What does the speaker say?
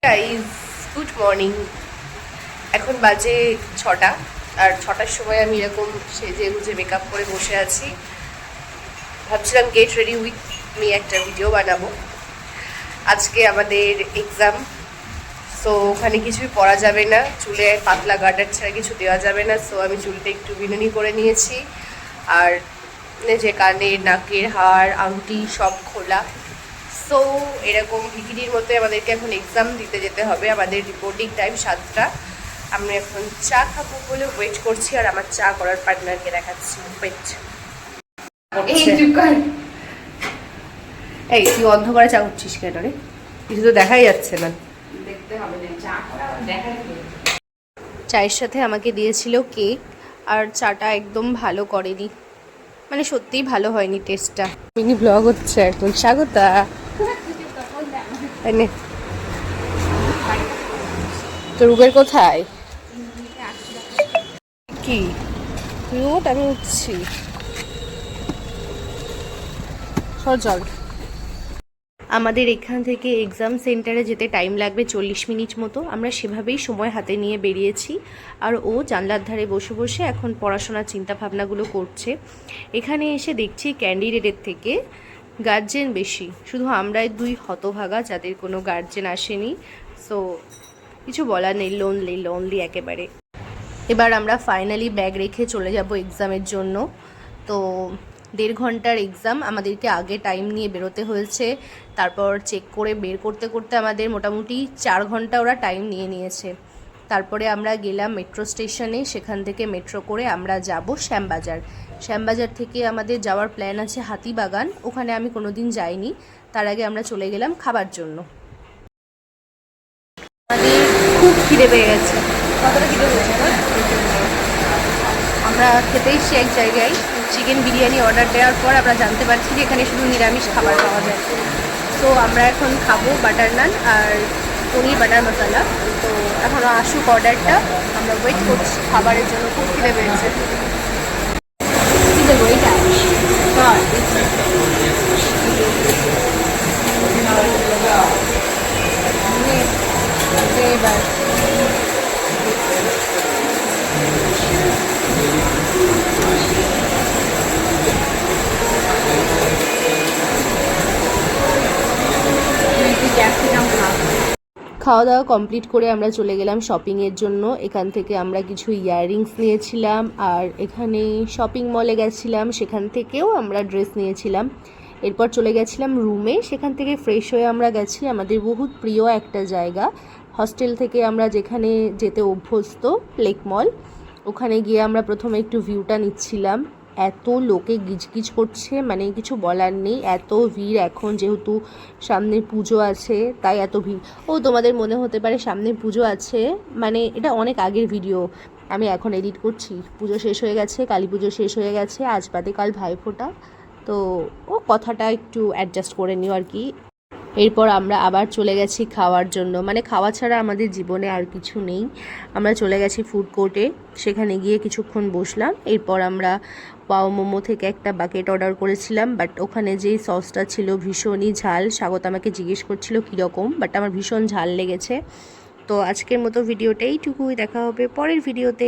Guys, good morning. এখন বাজে 6টা, আর 6টার সময় আমি এরকম সেজে গুজে মেকআপ করে বসে আছি। ভাবছিলাম গেট রেডি উইথ মি একটা ভিডিও বানাবো। আজকে আমাদের এক্সাম, সো ওখানে কিছুই পরা যাবে না, চুলে পাতলা গার্ডার ছাড়া কিছু দেওয়া যাবে না। সো আমি চুলটা একটু বিনুনি করে নিয়েছি, আর যে কানের নাকের হাড় আংটি সব খোলা। সো এরকম ভিকিরির মতো আমাদেরকে এখন এক্সাম দিতে যেতে হবে। আমাদের রিপোর্টিং টাইম 7টা। আমি এখন চা খাবো বলে ওয়েট করছি, আর আমার চা করার পার্টনারকে দেখাচ্ছি। ওয়েট, এই তুই অন্ধকারে চা করছিস কেন রে? কিছু তো দেখাই যাচ্ছে না। চায়ের সাথে আমাকে দিয়েছিল কেক, আর চাটা একদম ভালো করেনি, মানে সত্যিই ভালো হয়নি টেস্টটা। মিনি ব্লগ হচ্ছে এখন। স্বাগতা, তোর উবের কোথায়? কি তুই উঠ, আমি উঠছি। চল। আমাদের এখান থেকে এক্সাম সেন্টারে যেতে টাইম লাগবে 40 মিনিট মতো। আমরা সেভাবেই সময় হাতে নিয়ে বেরিয়েছি, আর ও জানলার ধারে বসে বসে এখন পড়াশোনার চিন্তাভাবনাগুলো করছে। এখানে এসে দেখছি ক্যান্ডিডেটের থেকে গার্জেন বেশি, শুধু আমরাই দুই হতভাগা যাদের কোনো গার্জেন আসেনি। সো কিছু বলার নেই, লোনলি একেবারে। এবার আমরা ফাইনালি ব্যাগ রেখে চলে যাব এক্সামের জন্য। তো 1.5 ঘন্টার এক্সাম, আমাদেরকে আগে টাইম নিয়ে বেরোতে হয়েছে। তারপর চেক করে বের করতে করতে আমাদের মোটামুটি 4 ঘন্টা ওরা টাইম নিয়েছে। তারপরে আমরা গেলাম মেট্রো স্টেশনে, সেখান থেকে মেট্রো করে আমরা যাব শ্যামবাজার থেকে আমাদের যাওয়ার প্ল্যান আছে হাতিবাগান। ওখানে আমি কোনোদিন যাইনি। তার আগে আমরা চলে গেলাম খাবার জন্য। আমাদের খুব খিদে পেয়ে গেছে। কতটা খিদে পেয়েছে? আমরা খেতে এসেছি এক জায়গায়, চিকেন বিরিয়ানি অর্ডার দেওয়ার পর আমরা জানতে পারছি যে এখানে শুধু নিরামিষ খাবার পাওয়া যায়। তো আমরা এখন খাবো বাটার নান আর পনির বাটার মশলা। তো এখনও আসুক অর্ডারটা, আমরা ওয়েট করছি খাবারের জন্য। খুব খিদে পেয়েছে। এবার খাওয়া দাওয়া কমপ্লিট করে আমরা চলে গেলাম শপিংয়ের জন্য। এখান থেকে আমরা কিছু ইয়াররিংস নিয়েছিলাম, আর এখানে শপিং মলে গেছিলাম, সেখান থেকেও আমরা ড্রেস নিয়েছিলাম। এরপর চলে গেছিলাম রুমে, সেখান থেকে ফ্রেশ হয়ে আমরা গেছি আমাদের বহুত প্রিয় একটা জায়গা, হস্টেল থেকে আমরা যেখানে যেতে অভ্যস্ত, লেক মল। ওখানে গিয়ে আমরা প্রথমে একটু ভিউটা নিচ্ছিলাম। এত লোকে গিজগিজ করছে, মানে কিছু বলার নেই, এত ভিড়। এখন যেহেতু সামনে পুজো আছে তাই এত ভিড়। ও তোমাদের মনে হতে পারে সামনে পুজো আছে, মানে এটা অনেক আগের ভিডিও, আমি এখন এডিট করছি। পুজো শেষ হয়ে গেছে, কালী পুজো শেষ হয়ে গেছে, আজ বাদে কাল ভাইফোঁটা। তো ও কথাটা একটু অ্যাডজাস্ট করে নিও আর কি। এরপর আমরা আবার চলে গেছি খাওয়ার জন্য, মানে খাওয়া ছাড়া আমাদের জীবনে আর কিছু নেই। আমরা চলে গেছি ফুড কোর্টে, সেখানে গিয়ে কিছুক্ষণ বসলাম। এরপর আমরা পাও মোমো থেকে একটা বাকেট অর্ডার করেছিলাম, বাট ওখানে যেই সসটা ছিল ভীষণই ঝাল। স্বাগত আমাকে জিজ্ঞেস করছিল কীরকম, বাট আমার ভীষণ ঝাল লেগেছে। তো আজকের মতো ভিডিওটা এইটুকুই, দেখা হবে পরের ভিডিওতে।